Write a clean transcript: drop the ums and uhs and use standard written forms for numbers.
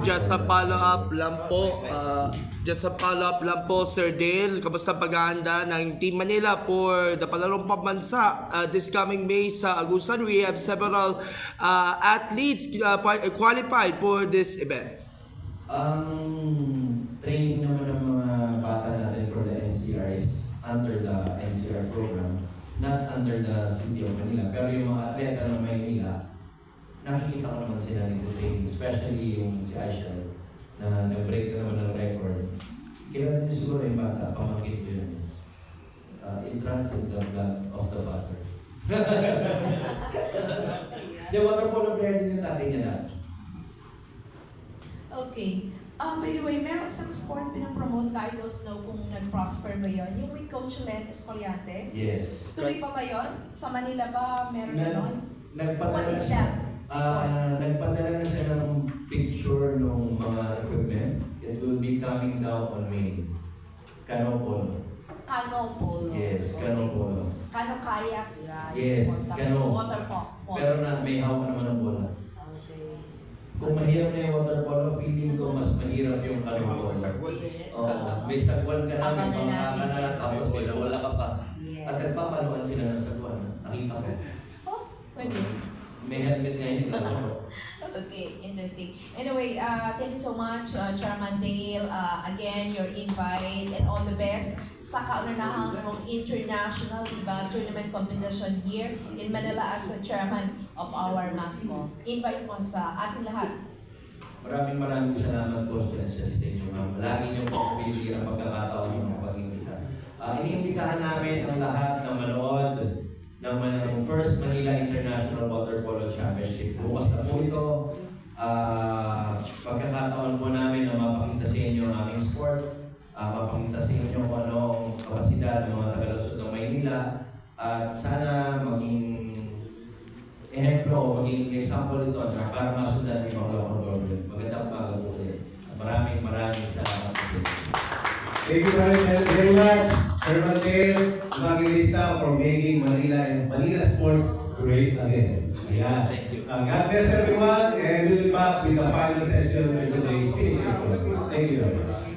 Just a follow-up lang po, Sir Dale. Kamusta pag-aanda ng Team Manila for the palarong pambansa this coming May sa Agusan? We have several athletes qualified for this event. Training naman ng mga bata natin for the NCR is under the NCR program, not under the City of Manila. Pero yung mga atleta ng Maynila, nakikita ko naman sila nag-training, especially yung si Aishel na nag-break na naman ng record. Kailan niyo siguro yung bata, pamangkit ko yun. It runs in the blood of the butter. Yung water polo player din yung tatay niya na. Okay. By the way, meron isang sport pinapromote ka, I don't know kung nag-prosper ba yun. Yung with Coach Len Escoliante. Yes. Tuloy pa ba yun? Sa Manila ba meron yun? What Nagpadala is that? nagpadala na siya ng picture ng mga equipment. It will be coming down on May. Cano polo. Cano polo. Yes, cano polo. Cano kayak. Yes, cano. Water polo. Pero na may hawak naman ng bola. Okay. Kung mahirap na yung water polo, feeling ko mas mahirap yung cano polo. Yes. May sagwan ka na, may Abangan pangaka natin. na, tapos may bola ka pa. Yes. At nagpapaluan sila ng sagwan. Nakita ko. Oh, pwede. May helmet ngayon. Okay, interesting. Anyway, thank you so much, Chairman Dale. Again, your invite and all the best sa kaunahang ng international tournament competition here in Manila as the chairman of our MASCO. Invite mo sa ating lahat. Maraming salamat po sa inyo, ma'am. Lagi niyo po pinili ang pagkakataon yung pag-imbita. Iniimbitahan namin ang lahat na manood ng First Manila International Water Polo Championship. Bukas na po ito. Pagkakataon po namin na mapakita sa inyo ang aming sport, mapakita sa inyo kung anong kapasidad ng mga tagalusod ng Maynila, at sana maging ehemplo o maging example ito na para masundan yung mga local government. Magandang umaga po ulit. Maraming salamat po. Thank you very much, Chairman Dale, Evangelista, for making Manila and Manila sports great again. Ayan. Thank you. God bless everyone, and we'll be back with the final session of today's speech. Thank you very much.